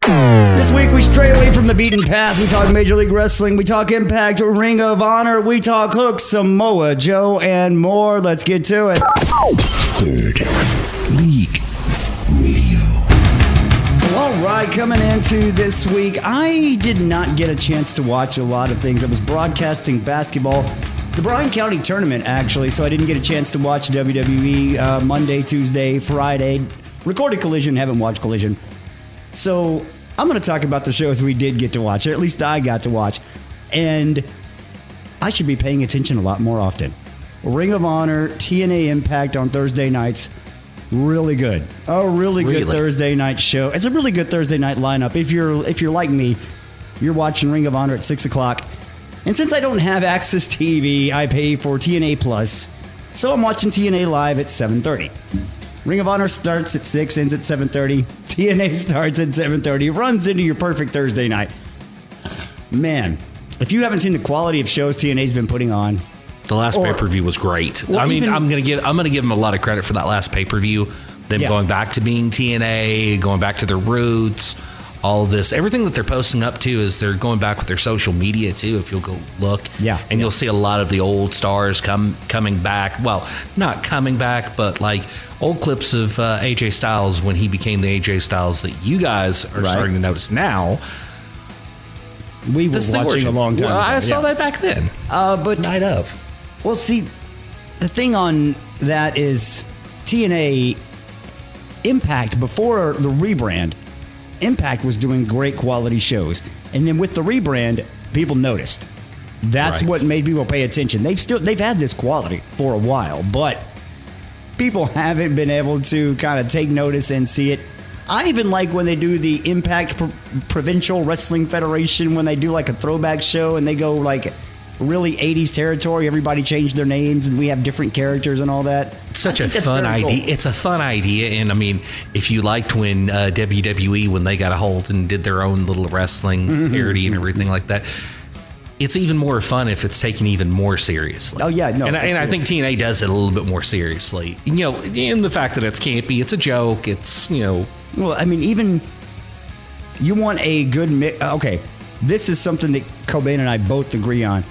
This week we stray away from the beaten path. We talk Major League Wrestling, we talk Impact, Ring of Honor, we talk Hook, Samoa Joe, and more. Let's get to it. Third League Radio. All right, coming into this week, I did not get a chance to watch a lot of things. I was broadcasting basketball, the Bryan County tournament, actually, so I didn't get a chance to watch WWE Monday, Tuesday, Friday. Recorded Collision, haven't watched Collision. So I'm going to talk about the shows we did get to watch, or at least I got to watch. And I should be paying attention a lot more often. Ring of Honor, TNA Impact on Thursday nights. Really good. A really good Thursday night show. It's a really good Thursday night lineup. If you're like me, you're watching Ring of Honor at 6 o'clock. And since I don't have Access TV, I pay for TNA Plus. So I'm watching TNA Live at 7:30. Ring of Honor starts at 6, ends at 7:30. TNA starts at 7:30. Runs into your perfect Thursday night. Man, if you haven't seen the quality of shows TNA's been putting on, the last pay-per-view was great. Well, I'm gonna give them a lot of credit for that last pay-per-view. Them going back to being TNA, going back to their roots, all of this. Everything that they're posting up to is they're going back with their social media too. If you'll go look, you'll see a lot of the old stars coming back. Well, not coming back, but like old clips of AJ Styles when he became the AJ Styles that you guys are starting to notice now. We were watching a long time ago. I saw that back then. But night of. Well, see, the thing on that is TNA Impact, before the rebrand, Impact was doing great quality shows. And then with the rebrand, people noticed. That's what made people pay attention. They've had this quality for a while, but people haven't been able to kind of take notice and see it. I even like when they do the Impact Provincial Wrestling Federation, when they do like a throwback show and they go like really 80s territory. Everybody changed their names and we have different characters and all that. It's such a fun idea. Cool. It's a fun idea. And I mean, if you liked when WWE, when they got a hold and did their own little wrestling parody and everything like that, it's even more fun if it's taken even more seriously. Oh, yeah. No, and I think TNA does it a little bit more seriously. You know, in the fact that it's campy, it's a joke, it's, you know. Well, I mean, even you want a good mix. Okay, this is something that Cobain and I both agree on.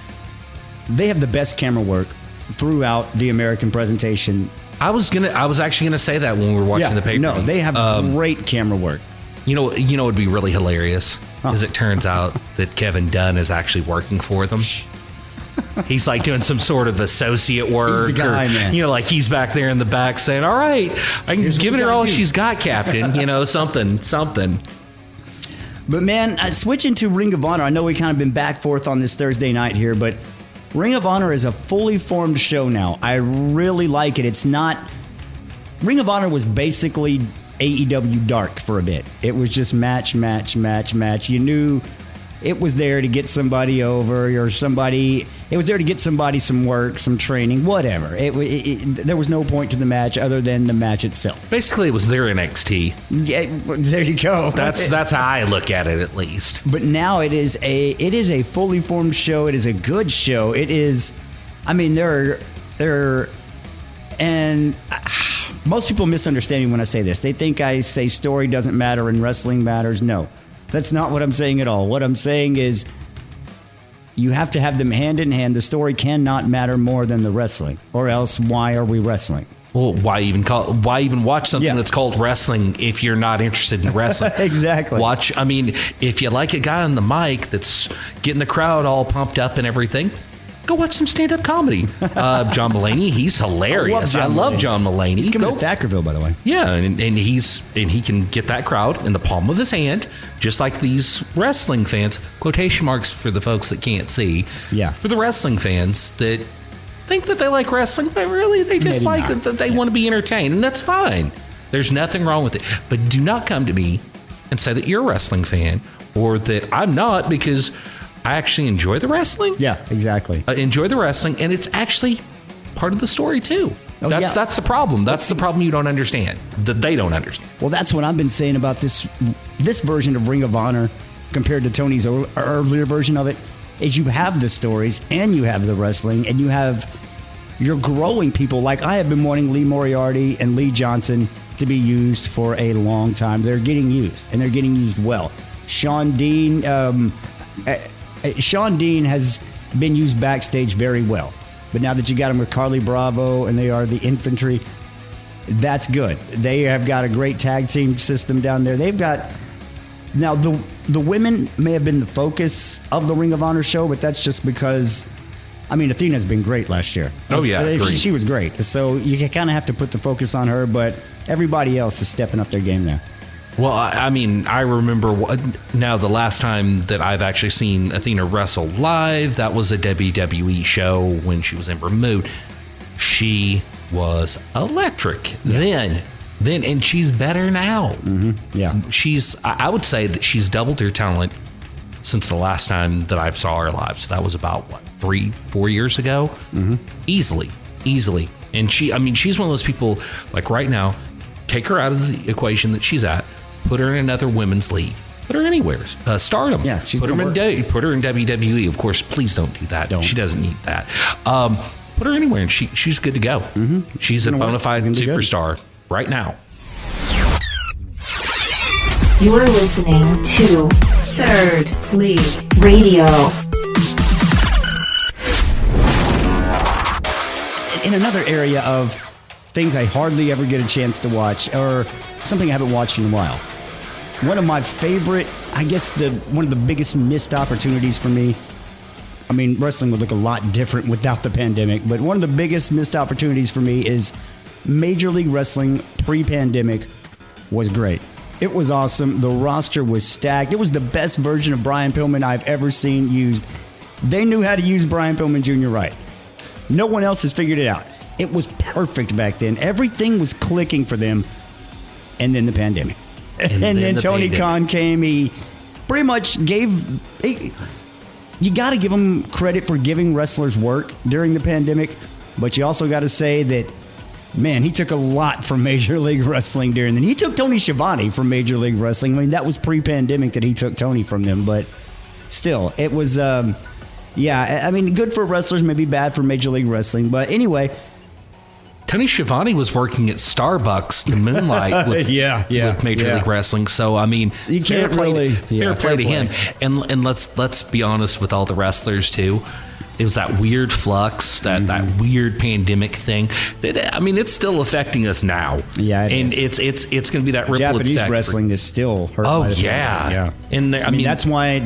They have the best camera work throughout the American presentation. I was actually gonna say that when we were watching the pay-per-view. No, they have great camera work. You know, would be really hilarious is it turns out that Kevin Dunn is actually working for them. He's like doing some sort of associate work. He's the guy, man. You know, like he's back there in the back saying, "All right, I'm giving her all she's got, Captain." You know, something. But man, switching to Ring of Honor, I know we kind of been back forth on this Thursday night here, but Ring of Honor is a fully formed show now. I really like it. It's not... Ring of Honor was basically AEW Dark for a bit. It was just match. You knew it was there to get somebody over or somebody... It was there to get somebody some work, some training, whatever. There was no point to the match other than the match itself. Basically, it was their NXT. Yeah, there you go. That's how I look at it, at least. But now it is a fully formed show. It is a good show. It is... I mean, and most people misunderstand me when I say this. They think I say story doesn't matter and wrestling matters. No, that's not what I'm saying at all. What I'm saying is you have to have them hand in hand. The story cannot matter more than the wrestling, or else why are we wrestling? Well, why even watch something that's called wrestling if you're not interested in wrestling? Exactly. I mean, if you like a guy on the mic that's getting the crowd all pumped up and everything, go watch some stand-up comedy. John Mulaney, he's hilarious. I love John Mulaney. He's coming to Thackerville, by the way. Yeah, and he can get that crowd in the palm of his hand, just like these wrestling fans. Quotation marks for the folks that can't see. Yeah. For the wrestling fans that think that they like wrestling, but really they just that they want to be entertained, and that's fine. There's nothing wrong with it. But do not come to me and say that you're a wrestling fan or that I'm not, because I actually enjoy the wrestling. Yeah, exactly. Enjoy the wrestling, and it's actually part of the story too. That's the problem. That's the problem you don't understand, that they don't understand. Well, that's what I've been saying about this version of Ring of Honor compared to Tony's earlier version of it, is you have the stories and you have the wrestling and you're growing people. Like I have been wanting Lee Moriarty and Lee Johnson to be used for a long time. They're getting used, and they're getting used well. Sean Dean. Sean Dean has been used backstage very well. But now that you got him with Carly Bravo and they are the infantry, that's good. They have got a great tag team system down there. They've got... Now, the women may have been the focus of the Ring of Honor show, but that's just because... I mean, Athena's been great last year. Oh, yeah. She was great. So you kind of have to put the focus on her, but everybody else is stepping up their game there. Well, I mean, I remember now the last time that I've actually seen Athena wrestle live, that was a WWE show when she was in Bermuda. She was electric then, and she's better now. Mm-hmm. Yeah. I would say that she's doubled her talent since the last time that I saw her live. So that was about, 3-4 years ago? Mm-hmm. Easily. And she's one of those people, like right now, take her out of the equation that she's at, put her in another women's league, put her anywhere. Stardom. Yeah, she's put her gonna put her in WWE. Of course, please don't do that. Don't. She doesn't need that. Put her anywhere, and she's good to go. Mm-hmm. She's a bona fide superstar right now. You're listening to Third League Radio. In another area of things I hardly ever get a chance to watch, or something I haven't watched in a while. One of my favorite, I guess one of the biggest missed opportunities for me. I mean, wrestling would look a lot different without the pandemic, but one of the biggest missed opportunities for me is Major League Wrestling pre-pandemic was great. It was awesome. The roster was stacked. It was the best version of Brian Pillman I've ever seen used. They knew how to use Brian Pillman Jr. right. No one else has figured it out. It was perfect back then. Everything was clicking for them. And then the pandemic. And then Tony Khan came. He pretty much gave... You got to give him credit for giving wrestlers work during the pandemic. But you also got to say that, man, he took a lot from Major League Wrestling during then. He took Tony Schiavone from Major League Wrestling. I mean, that was pre-pandemic that he took Tony from them. But still, it was... yeah, I mean, good for wrestlers, maybe bad for Major League Wrestling. But anyway... Tony Schiavone was working at Starbucks to moonlight with Major League Wrestling. So, I mean, you can't fair play to him. And let's be honest with all the wrestlers, too. It was that weird flux, that weird pandemic thing. I mean, it's still affecting us now. Yeah, and it's going to be that ripple Japanese effect. wrestling is still hurt. Oh, yeah. And I mean, that's why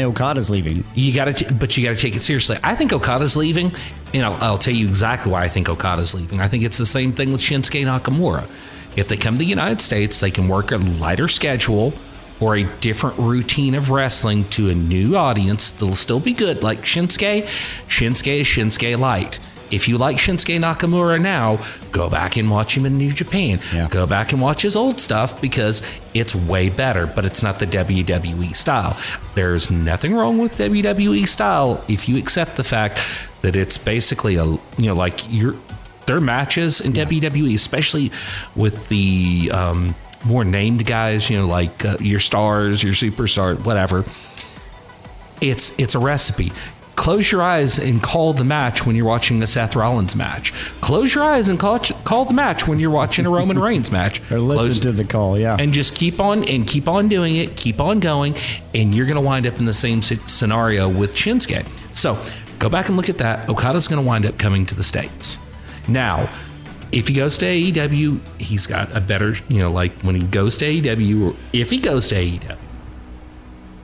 Okada's leaving. But you got to take it seriously. I think Okada's leaving, and I'll tell you exactly why I think Okada's leaving. I think it's the same thing with Shinsuke Nakamura. If they come to the United States, they can work a lighter schedule or a different routine of wrestling to a new audience that'll still be good. Like Shinsuke is Shinsuke light. If you like Shinsuke Nakamura now, go back and watch him in New Japan. Yeah. Go back and watch his old stuff because it's way better, but it's not the WWE style. There's nothing wrong with WWE style if you accept the fact that it's basically their matches in WWE, especially with the more named guys, like your stars, your superstar, whatever. It's a recipe. Close your eyes and call the match when you're watching a Seth Rollins match. Close your eyes and call the match when you're watching a Roman Reigns match. Or listen to the call, yeah. And just keep on doing it, keep on going, and you're going to wind up in the same scenario with Shinsuke. So go back and look at that. Okada's going to wind up coming to the States. Now, if he goes to AEW, he's got a better, like when he goes to AEW, or if he goes to AEW,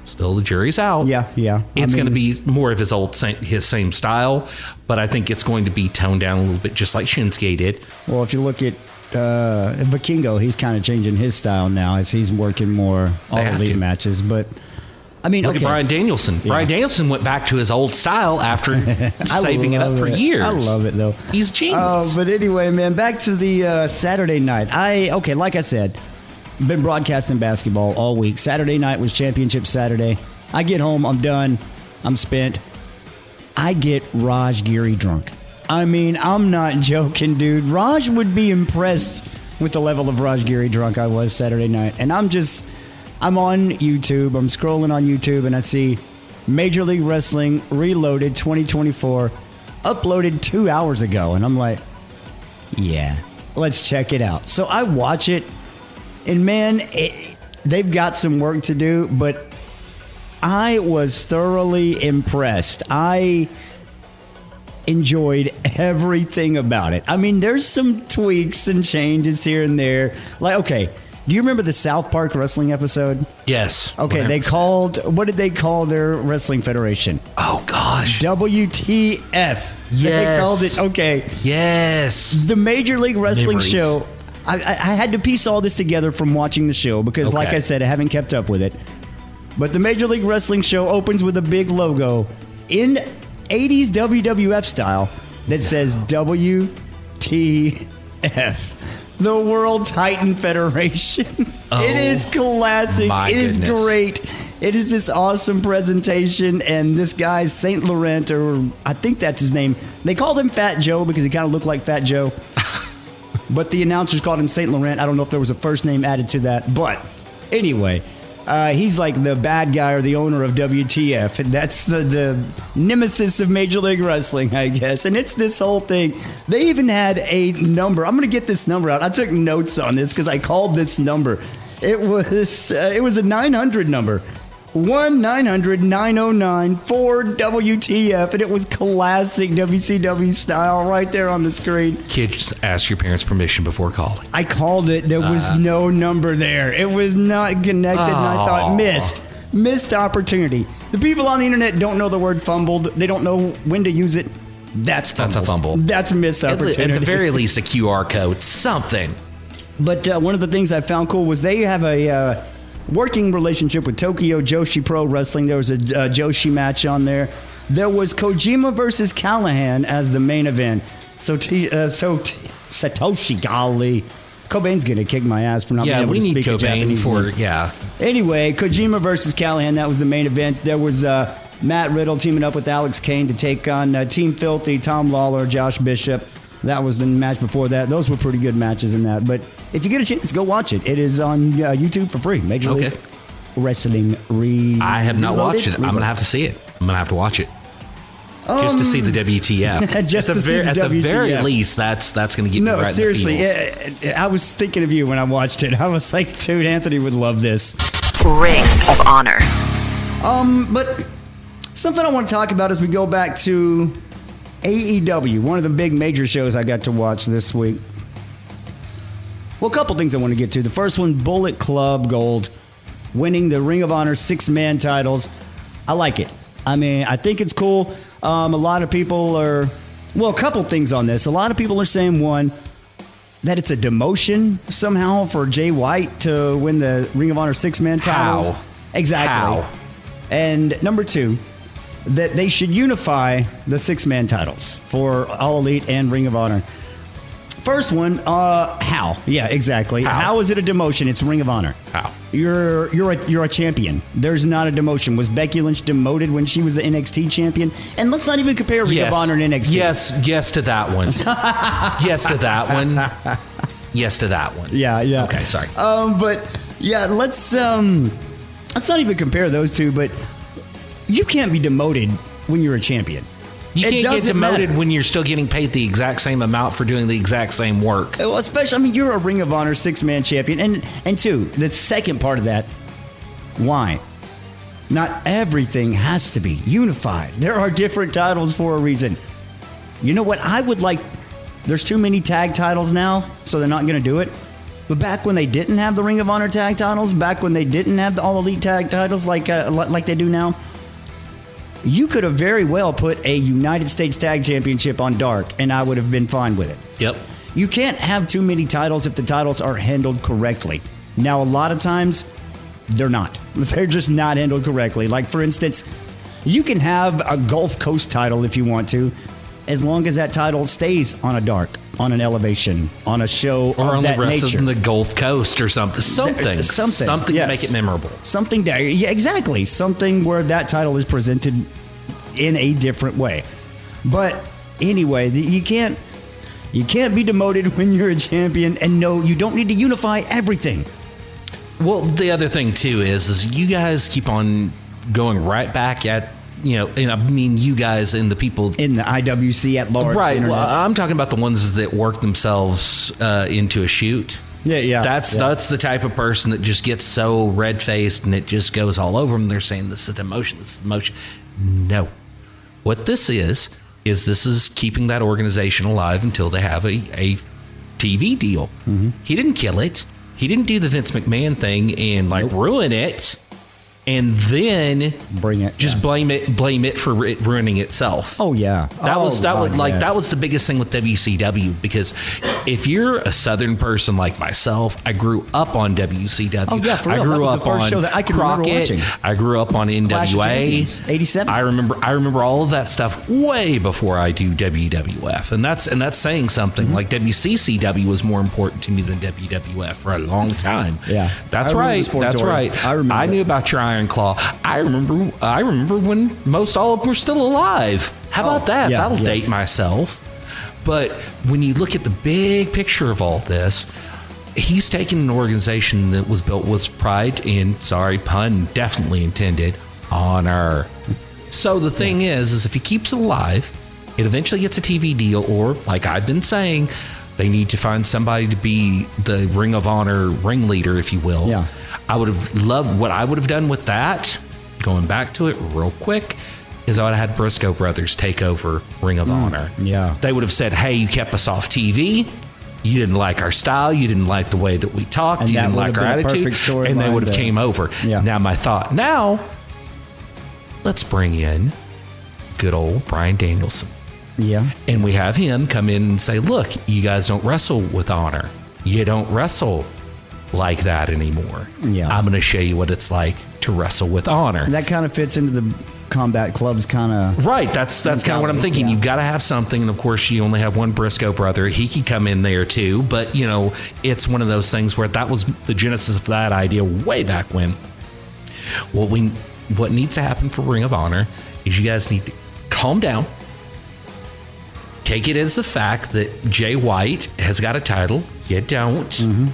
still the jury's out. Yeah. It's going to be more of his same style, but I think it's going to be toned down a little bit, just like Shinsuke did. Well, if you look at Vikingo, he's kind of changing his style now as he's working more all elite matches. But I mean, look at Bryan Danielson. Yeah. Bryan Danielson went back to his old style after saving it up for years. I love it though. He's genius. But anyway, man, back to the Saturday night. Like I said, been broadcasting basketball all week. Saturday night was Championship Saturday. I get home, I'm done, I'm spent. I get Raj Giri drunk. I mean, I'm not joking, dude. Raj would be impressed with the level of Raj Giri drunk I was Saturday night. And I'm on YouTube, I'm scrolling on YouTube, and I see Major League Wrestling Reloaded 2024 uploaded 2 hours ago. And I'm like, yeah, let's check it out. So I watch it. And man, they've got some work to do, but I was thoroughly impressed. I enjoyed everything about it. I mean, there's some tweaks and changes here and there. Like, okay, do you remember the South Park wrestling episode? Yes. Okay, what did they call their wrestling federation? Oh, gosh. WTF. Yes. They called it, okay. Yes. The Major League Wrestling Memories. show, I had to piece all this together from watching the show because, like Okay. I said, I haven't kept up with it. But the Major League Wrestling show opens with a big logo in 80s WWF style that says WTF, the World Titan Federation. It is classic. my It is goodness. great. It is this awesome presentation, and this guy, Saint Laurent, or I think that's his name. They called him Fat Joe because he kind of looked like Fat Joe. But the announcers called him Saint Laurent. I don't know if there was a first name added to that. But anyway, he's like the bad guy or the owner of WTF. And that's the nemesis of Major League Wrestling, I guess. And it's this whole thing. They even had a number. I'm going to get this number out. I took notes on this because I called this number. It was a 900 number. 1-900-909-4WTF, and it was classic WCW style right there on the screen. Kids, ask your parents' permission before calling. I called it. There was no number there. It was not connected, and I thought, missed opportunity. The people on the internet don't know the word fumbled. They don't know when to use it. That's That's a fumble. That's a missed opportunity. At the very least, a QR code, something. But one of the things I found cool was they have a working relationship with Tokyo Joshi Pro Wrestling. There was a Joshi match on there. There was Kojima versus Callahan as the main event. Satoshi, golly. Cobain's going to kick my ass for not being Yeah, able we to need speak a Cobain Japanese for, name. yeah. Anyway, Kojima versus Callahan, that was the main event. There was Matt Riddle teaming up with Alex Kane to take on Team Filthy, Tom Lawler, Josh Bishop. That was the match before that. Those were pretty good matches in that. But if you get a chance, go watch it. It is on YouTube for free. Major League Wrestling I have not watched it. I'm going to Reloaded. have to see it. I'm going to have to watch it. Just to see the WTF. Just to see the At the very WTF. least, that's going to get me No, right in the seriously. feels. I was thinking of you when I watched it. I was like, dude, Anthony would love this. Ring of Honor. But something I want to talk about as we go back to AEW, one of the big major shows I got to watch this week. Well, a couple things I want to get to. The first one, Bullet Club Gold, winning the Ring of Honor 6-man titles. I like it. I mean, I think it's cool. A lot of people are, well, a couple things on this. A lot of people are saying, one, that it's a demotion somehow for Jay White to win the Ring of Honor 6-man titles. How? Exactly. How? And number two, that they should unify the 6-man titles for All Elite and Ring of Honor. First one, how? Yeah, exactly. How is it a demotion? It's Ring of Honor. How? You're a champion. There's not a demotion. Was Becky Lynch demoted when she was the NXT champion? And let's not even compare Ring of Honor and NXT. Yes to that one. Yes to that one. Yes to that one. Yeah. Okay, sorry. But yeah, let's not even compare those two. But you can't be demoted when you're a champion. You It can't get doesn't demoted matter. when you're still getting paid the exact same amount for doing the exact same work. Well, especially, I mean, you're a Ring of Honor 6-man champion. And two, the second part of that, why? Not everything has to be unified. There are different titles for a reason. You know what? I would like, there's too many tag titles now, so they're not going to do it. But back when they didn't have the Ring of Honor tag titles, back when they didn't have the All Elite tag titles like they do now, you could have very well put a United States Tag Championship on Dark, and I would have been fine with it. Yep. You can't have too many titles if the titles are handled correctly. Now, a lot of times, they're not. They're just not handled correctly. Like, for instance, you can have a Gulf Coast title if you want to, as long as that title stays on a Dark, on an Elevation, on a show Or of on the that rest nature. of the Gulf Coast or something. Something to yes. make it memorable. Something, yeah, exactly. Something where that title is presented in a different way. But anyway, you can't be demoted when you're a champion, and no, you don't need to unify everything. Well, the other thing too is you guys keep on going right back at, and I mean you guys and the people In the IWC at large, right. the Well, internet. I'm talking about the ones that work themselves into a shoot. Yeah. That's the type of person that just gets so red faced and it just goes all over them. They're saying this is emotion. This is emotion. No, what this is this is keeping that organization alive until they have a TV deal. He didn't kill it. He didn't do the Vince McMahon thing and ruin it. And then bring it, blame it for it ruining itself. Oh yeah, that was that was the biggest thing with WCW, because if you're a Southern person like myself, I grew up on WCW. Oh yeah, for real. I grew up the first on show that I can remember Crockett. watching. I grew up on NWA. 87. I remember all of that stuff way before I do WWF, and that's saying something. Like WCCW was more important to me than WWF for a long time. Yeah, that's right. That's right. I knew about your Iron Claw. I remember when most all of them were still alive. How about that? Yeah, That'll date myself. But when you look at the big picture of all this, he's taken an organization that was built with pride and, sorry, pun definitely intended, honor. So the thing is if he keeps it alive, it eventually gets a TV deal, or like I've been saying, they need to find somebody to be the Ring of Honor ringleader, if you will. Yeah. I would have loved what I would have done with that, going back to it real quick, is I would have had Briscoe Brothers take over Ring of Honor. Yeah. They would have said, hey, you kept us off TV. You didn't like our style. You didn't like the way that we talked. And you that didn't would like have our been a attitude. perfect storyline And they would have to- came over. Yeah. Now, my thought now, let's bring in good old Bryan Danielson. Yeah. And we have him come in and say, look, you guys don't wrestle with honor. You don't wrestle like that anymore. Yeah. I'm going to show you what it's like to wrestle with honor. And that kind of fits into the Combat Club's kind of... Right. That's kind of what I'm thinking. Yeah. You've got to have something. And of course, you only have one Briscoe brother. He could come in there too. But, you know, it's one of those things where that was the genesis of that idea way back when. What needs to happen for Ring of Honor is you guys need to calm down. Take it as the fact that Jay White has got a title. You don't. Mm-hmm.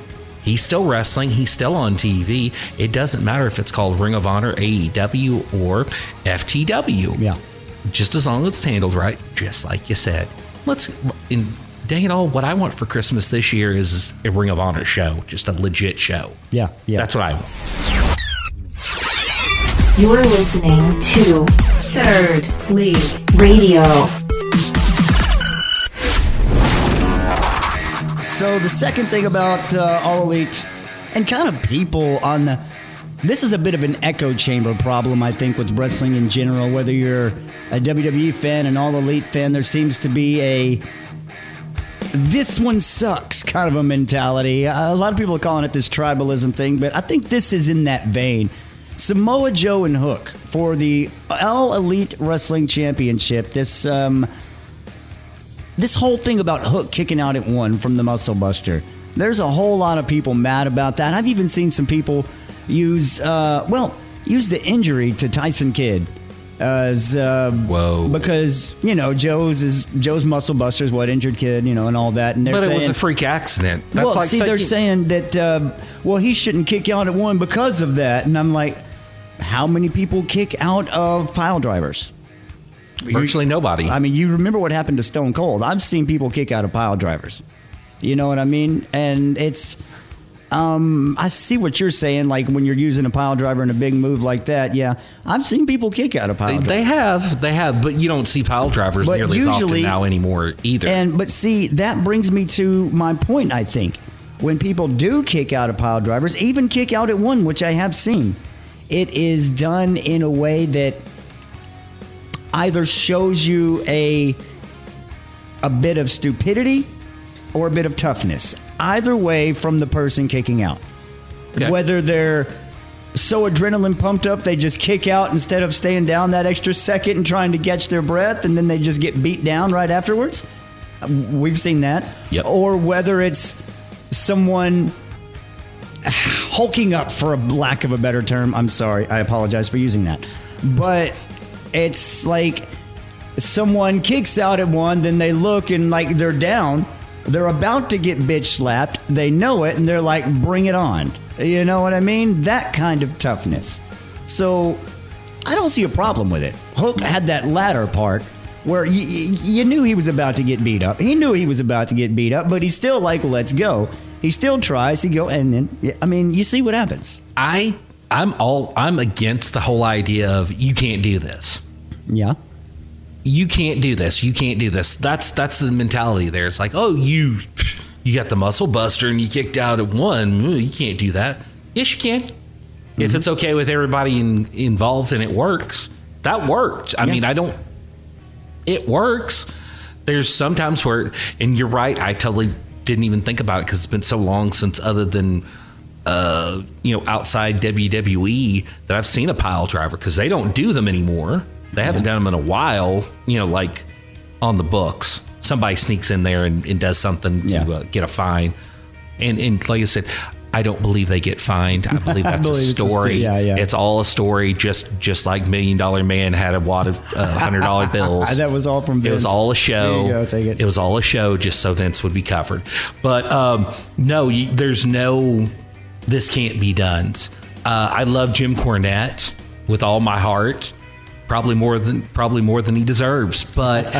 He's still wrestling. He's still on TV. It doesn't matter if it's called Ring of Honor, AEW, or FTW. Yeah. Just as long as it's handled right, just like you said. Dang it all, what I want for Christmas this year is a Ring of Honor show. Just a legit show. Yeah. That's what I want. You're listening to Third League Radio. So the second thing about All Elite and kind of people on the... This is a bit of an echo chamber problem, I think, with wrestling in general. Whether you're a WWE fan, an All Elite fan, there seems to be a... This one sucks kind of a mentality. A lot of people are calling it this tribalism thing, but I think this is in that vein. Samoa Joe and Hook for the All Elite Wrestling Championship. This whole thing about Hook kicking out at one from the Muscle Buster. There's a whole lot of people mad about that. I've even seen some people use the injury to Tyson Kidd as because Joe's Muscle Buster is what injured Kidd, and all that. And But it was a freak accident. That's they're saying that he shouldn't kick out at one because of that, and I'm like, how many people kick out of pile drivers? Virtually nobody. I mean, you remember what happened to Stone Cold. I've seen people kick out of pile drivers. You know what I mean? And it's, I see what you're saying, like when you're using a pile driver in a big move like that. Yeah, I've seen people kick out of pile drivers. They have, but you don't see pile drivers But nearly as often usually- now anymore either. But see, that brings me to my point, I think. When people do kick out of pile drivers, even kick out at one, which I have seen, it is done in a way that either shows you a bit of stupidity or a bit of toughness. Either way from the person kicking out. Okay. Whether they're so adrenaline pumped up, they just kick out instead of staying down that extra second and trying to catch their breath, and then they just get beat down right afterwards. We've seen that. Yep. Or whether it's someone hulking up, for a lack of a better term. I'm sorry. I apologize for using that. But it's like someone kicks out at one, then they look and like they're down. They're about to get bitch slapped. They know it, and they're like, bring it on. You know what I mean? That kind of toughness. So I don't see a problem with it. Hook had that latter part where you knew he was about to get beat up. He knew he was about to get beat up, but he's still like, let's go. he still tries. He go and then I mean, you see what happens. I'm against the whole idea of you can't do this. Yeah. You can't do this. You can't do this. That's the mentality there. It's like, oh, you got the muscle buster and you kicked out at one. You can't do that. Yes, you can. If it's okay with everybody involved and it works, that worked. I mean, it works. There's sometimes where, and you're right, I totally didn't even think about it because it's been so long since other than, outside WWE that I've seen a pile driver because they don't do them anymore. They haven't done them in a while, like on the books. Somebody sneaks in there and does something to get a fine. And like I said, I don't believe they get fined. I believe that's a story. It's all a story, just like $1 Million Man had a wad of $100 bills. That was all from Vince. It was all a show. There you go, take it. It was all a show just so Vince would be covered. But no, there's no, this can't be done. I love Jim Cornette with all my heart. Probably more than he deserves, but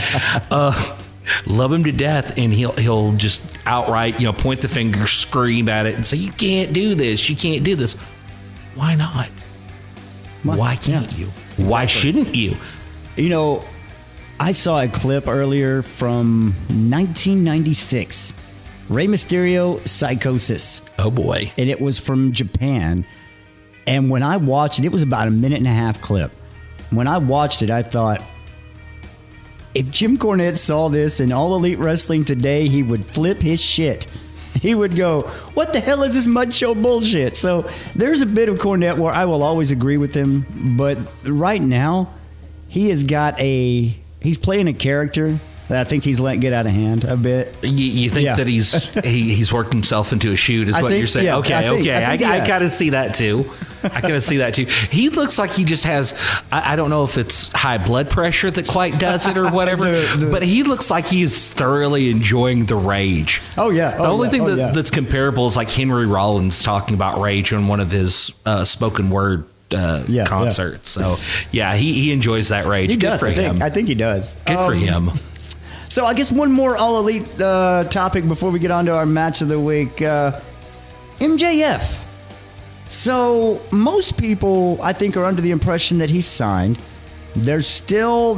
love him to death, and he'll just outright point the finger, scream at it, and say, "You can't do this. You can't do this." Why not? Why can't you? Exactly. Why shouldn't you? I saw a clip earlier from 1996, Rey Mysterio Psychosis. Oh boy! And it was from Japan, and when I watched it, it was about a 1.5-minute clip. When I watched it, I thought, if Jim Cornette saw this in All Elite Wrestling today, he would flip his shit. He would go, what the hell is this mud show bullshit? So there's a bit of Cornette where I will always agree with him. But right now, he's playing a character that I think he's letting get out of hand a bit. You think that he's worked himself into a shoot is what you're saying? Yeah, okay. I kind of see that too. He looks like he just has, I don't know if it's high blood pressure that quite does it or whatever, but he looks like he's thoroughly enjoying the rage. Oh, yeah. The only thing that's comparable is like Henry Rollins talking about rage on one of his spoken word concerts. So, he enjoys that rage. Good for him. I think he does. Good for him. So I guess one more All Elite topic before we get on to our match of the week. MJF. So most people, I think, are under the impression that he's signed. There's still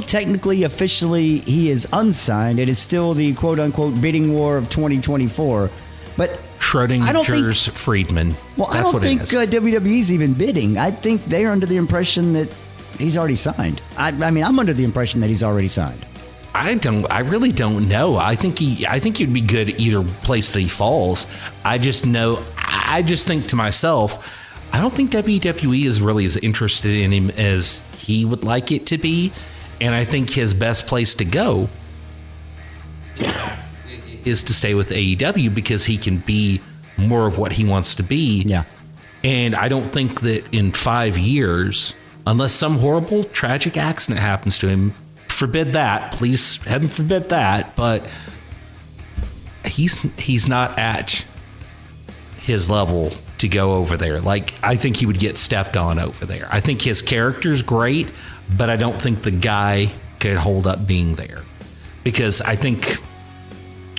technically, officially, he is unsigned. It is still the quote-unquote bidding war of 2024. But Schrodinger's Friedman. Well, I don't think WWE's even bidding. I think they're under the impression that he's already signed. I mean, I'm under the impression that he's already signed. I really don't know. I think he'd be good either place that he falls. I just think to myself, I don't think WWE is really as interested in him as he would like it to be. And I think his best place to go is to stay with AEW because he can be more of what he wants to be. Yeah. And I don't think that in 5 years, unless some horrible, tragic accident happens to him, forbid that, please, heaven forbid that, but he's not at his level to go over there. Like, I think he would get stepped on over there. I think his character's great, but I don't think the guy could hold up being there. Because I think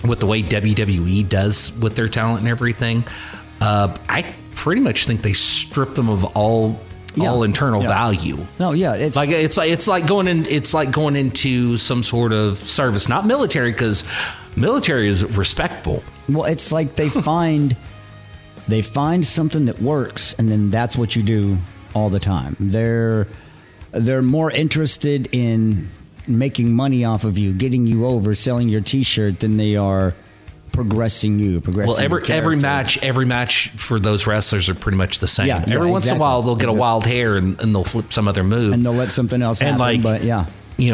with the way WWE does with their talent and everything, I pretty much think they strip them of all internal value. No, it's like going into some sort of service, not military, because military is respectable. Well, it's like they find something that works, and then that's what you do all the time. They're more interested in making money off of you, getting you over, selling your T-shirt, than they are progressing you. Well, every match for those wrestlers are pretty much the same. Every once in a while they'll get a wild hair and they'll flip some other move, and they'll let something else happen.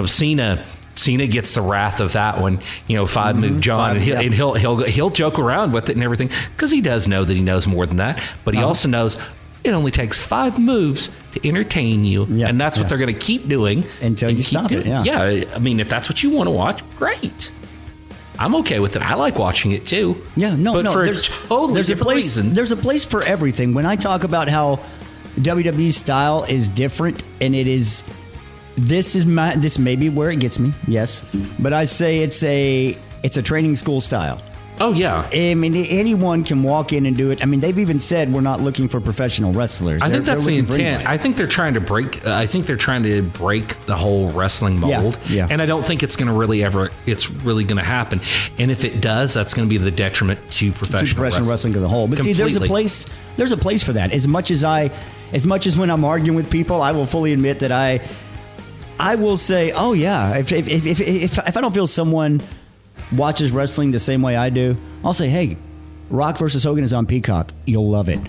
Cena gets the wrath of that one. 5-move John, and he'll joke around with it and everything because he does know that he knows more than that, but he also knows it only takes 5 moves to entertain you, and that's what they're going to keep doing until you stop it. I mean, if that's what you want to watch, great. I'm okay with it. I like watching it too. There's a place for everything. When I talk about how WWE's style is different, and this may be where it gets me, yes, but I say it's a training school style. Oh, yeah. I mean, anyone can walk in and do it. I mean, they've even said we're not looking for professional wrestlers. I think that's the looking for intent. anybody. I think they're trying to break. I think they're trying to break the whole wrestling mold. Yeah. And I don't think it's going to really ever. It's really going to happen. And if it does, that's going to be the detriment to professional wrestling as a whole. But see, there's a place. There's a place for that. As much as when I'm arguing with people, I will fully admit that I will say, oh yeah, if I don't feel someone watches wrestling the same way I do, I'll say, hey, Rock versus Hogan is on Peacock. You'll love it.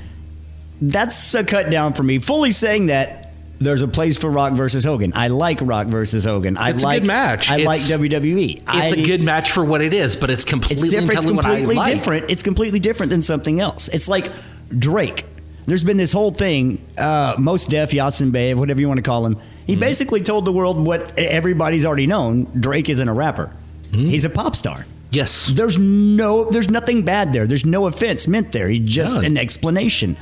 That's a cut down for me. Fully saying that there's a place for Rock versus Hogan. I like Rock versus Hogan. It's a good match. I like WWE. It's a good match for what it is, but it's completely different. It's completely different than something else. It's like Drake. There's been this whole thing, Mos Def, Yasin Bey, whatever you want to call him. He basically told the world what everybody's already known. Drake isn't a rapper. He's a pop star. Yes. There's nothing bad there. There's no offense meant there. He's just an explanation.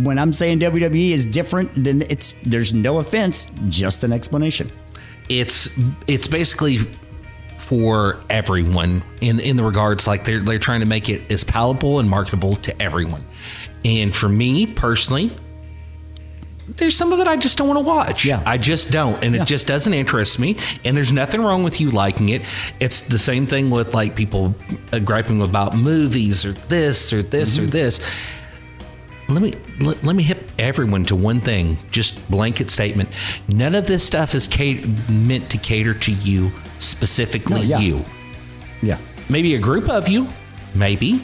When I'm saying WWE is different, then there's no offense, just an explanation. It's basically for everyone in the regards, like they're trying to make it as palatable and marketable to everyone. And for me personally, there's some of it I just don't want to watch. Yeah. I just don't. And it just doesn't interest me. And there's nothing wrong with you liking it. It's the same thing with like people griping about movies or this or this or this. Let me hit everyone to one thing, just blanket statement. None of this stuff is meant to cater to you, specifically you. Yeah. Maybe a group of you, maybe.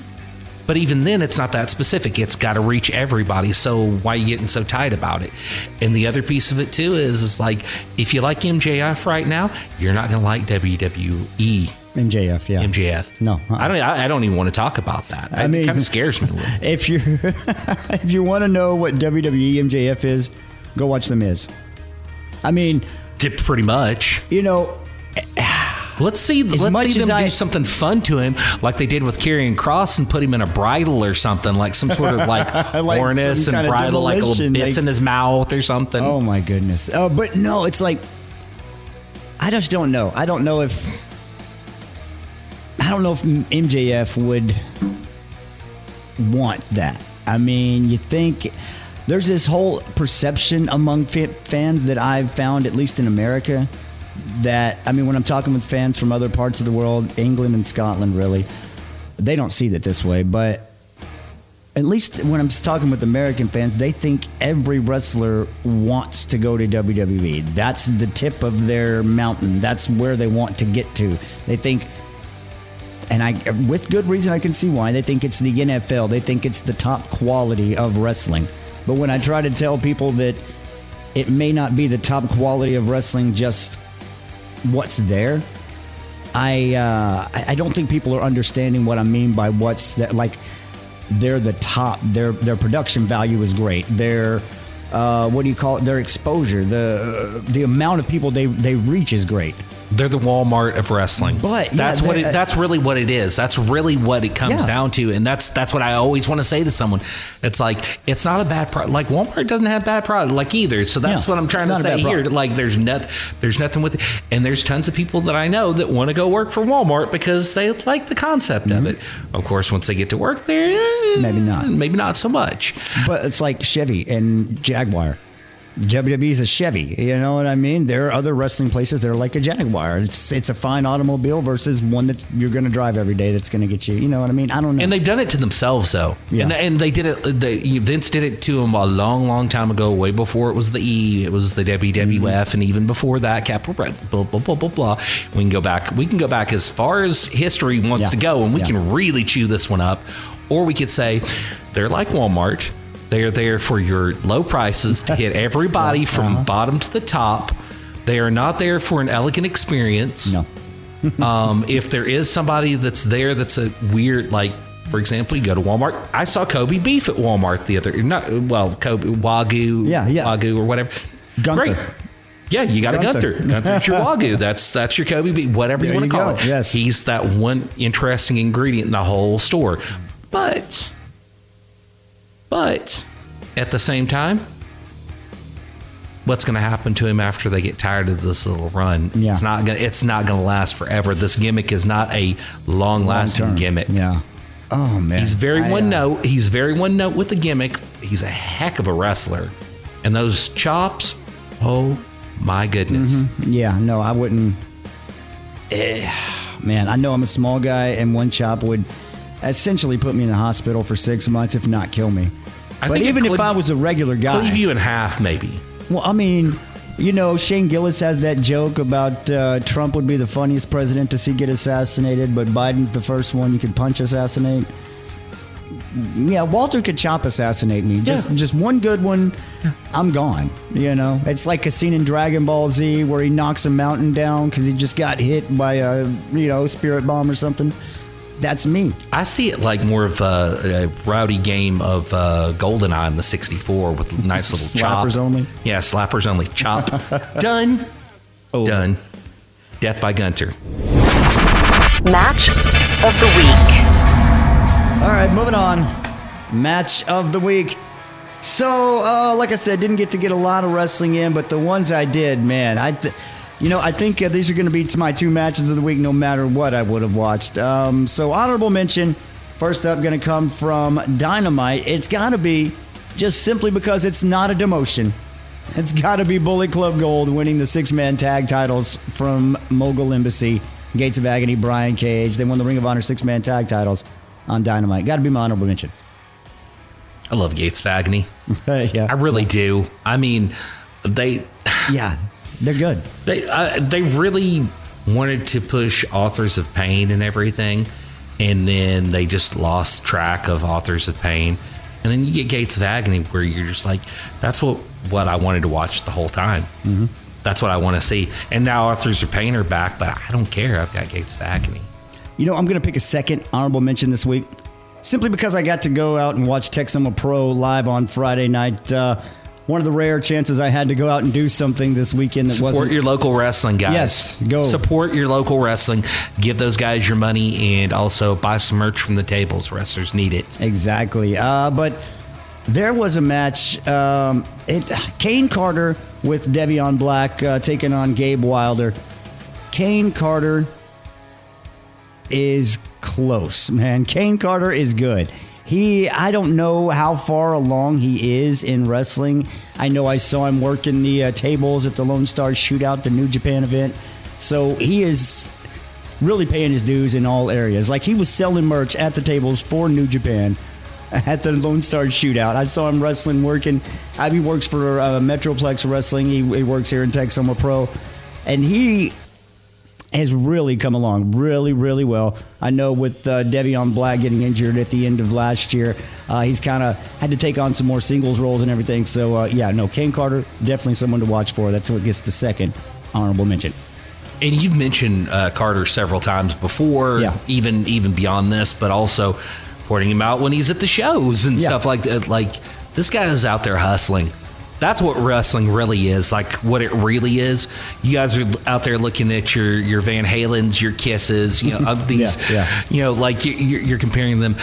But even then, it's not that specific. It's got to reach everybody. So why are you getting so tight about it? And the other piece of it, too, is like, if you like MJF right now, you're not going to like WWE. MJF, yeah. MJF. No. I don't even want to talk about that. It kind of scares me a little. If you want to know what WWE MJF is, go watch The Miz. I mean... Pretty much. You know... Let's see them do something fun to him, like they did with Karrion Kross, and put him in a bridle or something, like some sort of like harness and bridle, like little bits in his mouth or something. Oh my goodness! But no, it's like I just don't know. I don't know if MJF would want that. I mean, you think there's this whole perception among fans that I've found, at least in America. That, I mean, when I'm talking with fans from other parts of the world, England and Scotland, really, they don't see it this way. But at least when I'm talking with American fans, they think every wrestler wants to go to WWE. That's the tip of their mountain. That's where they want to get to. They think, and with good reason, I can see why. They think it's the NFL. They think it's the top quality of wrestling. But when I try to tell people that it may not be the top quality of wrestling, just what's there, I don't think people are understanding what I mean by what's that. Like, they're the top. Their production value is great. Their what do you call it? Their exposure, the amount of people they reach is great. They're the Walmart of wrestling. But that's really what it is. That's really what it comes down to. And that's what I always want to say to someone. It's like, it's not a bad product. Like, Walmart doesn't have bad product like either. So that's what I'm trying to say here. Like, there's nothing with it. And there's tons of people that I know that want to go work for Walmart because they like the concept of it. Of course, once they get to work there, maybe not so much. But it's like Chevy and Jaguar. WWE is a Chevy, you know what I mean? There are other wrestling places that are like a Jaguar. It's a fine automobile versus one that you're going to drive every day that's going to get you, you know what I mean? I don't know. And they've done it to themselves, though. Yeah. And they did it, Vince did it to them a long, long time ago, way before it was the E, it was the WWF, and even before that, Capital Blah, blah, blah, blah, blah. We can go back as far as history wants to go, and we can really chew this one up. Or we could say, they're like Walmart. They are there for your low prices to hit everybody from bottom to the top. They are not there for an elegant experience. No. If there is somebody that's there that's a weird, like, for example, you go to Walmart. I saw Kobe beef at Walmart the other, Kobe, Wagyu, Wagyu or whatever. Gunther. Great. Yeah, you got a Gunther. Gunther's your Wagyu. That's your Kobe beef, whatever you want to call it. Yes. He's that one interesting ingredient in the whole store. But at the same time, what's going to happen to him after they get tired of this little run? Yeah. It's not going to last forever. This gimmick is not a long-lasting gimmick. Yeah. Oh, man. He's very one note. He's very one note with the gimmick. He's a heck of a wrestler. And those chops, oh my goodness. Yeah, no, I wouldn't. Man, I know I'm a small guy, and one chop would essentially put me in the hospital for 6 months, if not kill me. But even if I was a regular guy. Cleave you in half, maybe. Well, I mean, you know, Shane Gillis has that joke about Trump would be the funniest president to see get assassinated, but Biden's the first one you could punch assassinate. Yeah, Walter could chop assassinate me. Just one good one, I'm gone. You know, it's like a scene in Dragon Ball Z where he knocks a mountain down because he just got hit by a spirit bomb or something. That's me. I see it like more of a rowdy game of GoldenEye in the 64 with nice little chop. Slappers only? Yeah, slappers only. Chop. Done. Oh. Done. Death by Gunter. Match of the week. All right, moving on. Match of the week. So, like I said, didn't get to get a lot of wrestling in, but the ones I did, man, I think these are going to be my 2 matches of the week no matter what I would have watched. So honorable mention, first up, going to come from Dynamite. It's got to be, just simply because it's not a demotion, it's got to be Bullet Club Gold winning the 6-man tag titles from Mogul Embassy, Gates of Agony, Brian Cage. They won the Ring of Honor 6-man tag titles on Dynamite. Got to be my honorable mention. I love Gates of Agony. Yeah. I really do. I mean, Yeah, they're good. They really wanted to push Authors of Pain and everything, and then they just lost track of Authors of Pain. And then you get Gates of Agony where you're just like, that's what I wanted to watch the whole time. Mm-hmm. That's what I want to see. And now Authors of Pain are back, but I don't care. I've got Gates of Agony. You know, I'm going to pick a second honorable mention this week, simply because I got to go out and watch Texoma Pro live on Friday night. One of the rare chances I had to go out and do something this weekend that wasn't... Support your local wrestling, guys. Yes, go. Support your local wrestling. Give those guys your money, and also buy some merch from the tables. Wrestlers need it. Exactly. But there was a match. Kane Carter with Devion Black taking on Gabe Wilder. Kane Carter is close, man. Kane Carter is good. I don't know how far along he is in wrestling. I know I saw him working the tables at the Lone Star Shootout, the New Japan event. So he is really paying his dues in all areas. Like, he was selling merch at the tables for New Japan at the Lone Star Shootout. I saw him wrestling, working. He works for Metroplex Wrestling. He works here in Texoma Pro. And he has really come along really, really well. I know with Devion Black getting injured at the end of last year, he's kind of had to take on some more singles roles and everything. So, Kane Carter, definitely someone to watch for. That's what gets the second honorable mention. And you've mentioned Carter several times before, even beyond this, but also pointing him out when he's at the shows and stuff like that. Like, this guy is out there hustling. That's what wrestling really is, like what it really is. You guys are out there looking at your Van Halens, your Kisses, these, like you're comparing them.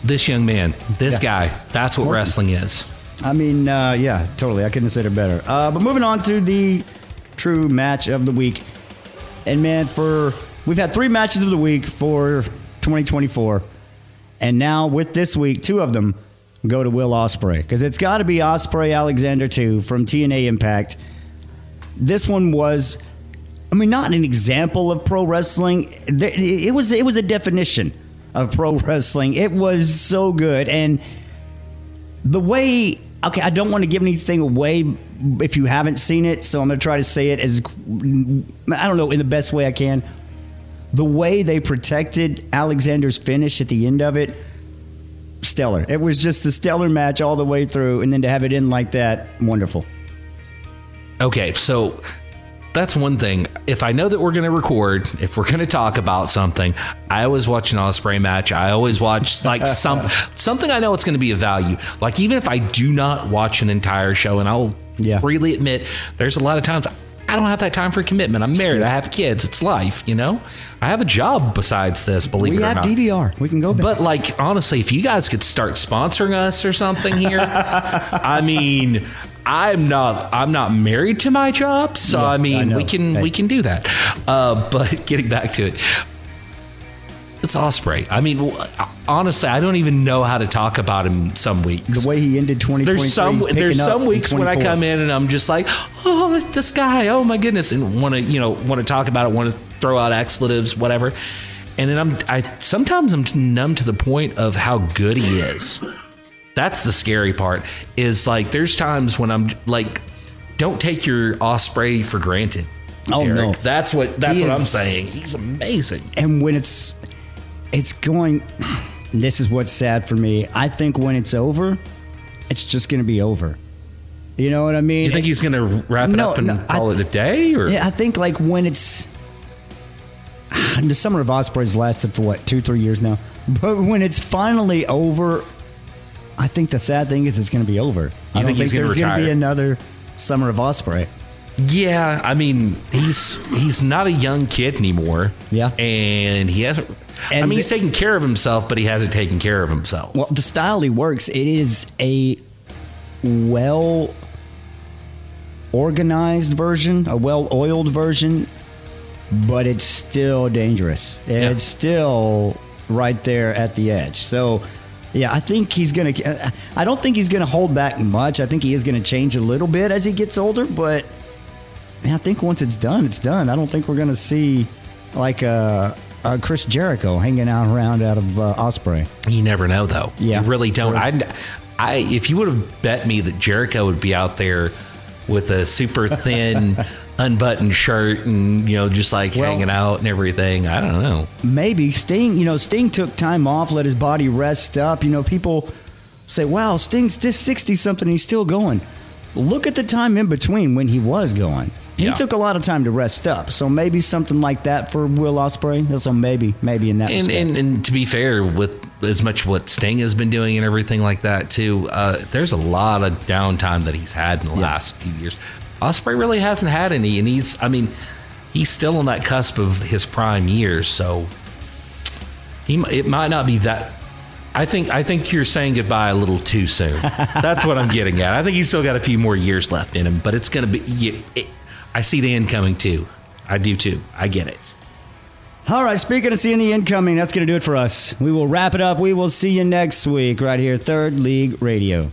This young man, this guy, that's what wrestling is. I mean, totally. I couldn't have said it better. But moving on to the true match of the week. And man, we've had 3 matches of the week for 2024. And now with this week, 2 of them go to Will Ospreay, because it's got to be Ospreay Alexander 2 from TNA Impact. This one was, not an example of pro wrestling. It was a definition of pro wrestling. It was so good. And the way, I don't want to give anything away if you haven't seen it, so I'm going to try to say it as, in the best way I can. The way they protected Alexander's finish at the end of it, stellar. It was just a stellar match all the way through, and then to have it end like that, wonderful. Okay, so that's one thing. If I know that we're going to record, if we're going to talk about something, I always watch an Ospreay match. I always watch like something I know it's going to be of value. Like, even if I do not watch an entire show, and I'll freely admit, there's a lot of times I don't have that time for commitment. I'm married. I have kids. It's life, I have a job besides this, believe it or not. We have DVR. We can go back. But, like, honestly, if you guys could start sponsoring us or something here, I'm not married to my job, so we can do that. But getting back to it, It's Ospreay. I mean, honestly, I don't even know how to talk about him some weeks. The way he ended 2023. There's some weeks when I come in and I'm just like, oh, this guy, oh my goodness, and want to talk about it, want to throw out expletives, whatever. And then sometimes I'm numb to the point of how good he is. That's the scary part. Is like there's times when I'm like, don't take your Ospreay for granted. Oh, Eric. no. That's what I'm saying. He's amazing. And when it's going, this is what's sad for me. I think when it's over, it's just going to be over. You know what I mean? You think he's going to wrap it up and call it a day? Or? Yeah, I think like when it's, the summer of Ospreay's lasted for what, 2-3 years now. But when it's finally over, I think the sad thing is it's going to be over. I don't think there's going to be another summer of Ospreay. Yeah, I mean, he's not a young kid anymore. Yeah. And he hasn't, he's taking care of himself, but he hasn't taken care of himself. Well, the style he works, it is a well-organized version, a well-oiled version, but it's still dangerous. It's still right there at the edge. So, yeah, I think I don't think he's going to hold back much. I think he is going to change a little bit as he gets older, but I think once it's done, it's done. I don't think we're going to see like Chris Jericho hanging around out of Ospreay. You never know, though. Yeah, you really don't. True. If you would have bet me that Jericho would be out there with a super thin, unbuttoned shirt and just like hanging out and everything, I don't know. Maybe Sting took time off, let his body rest up. People say, "Wow, Sting's just 60-something, he's still going." Look at the time in between when he was going. He took a lot of time to rest up. So maybe something like that for Will Ospreay. So maybe in that respect. And to be fair, with as much what Sting has been doing and everything like that too, there's a lot of downtime that he's had in the last few years. Ospreay really hasn't had any, and he's still on that cusp of his prime years. So it might not be that. I think you're saying goodbye a little too soon. That's what I'm getting at. I think he's still got a few more years left in him, but it's going to be. I see the end coming too. I do too. I get it. All right, speaking of seeing the end coming, that's going to do it for us. We will wrap it up. We will see you next week right here, Third League Radio.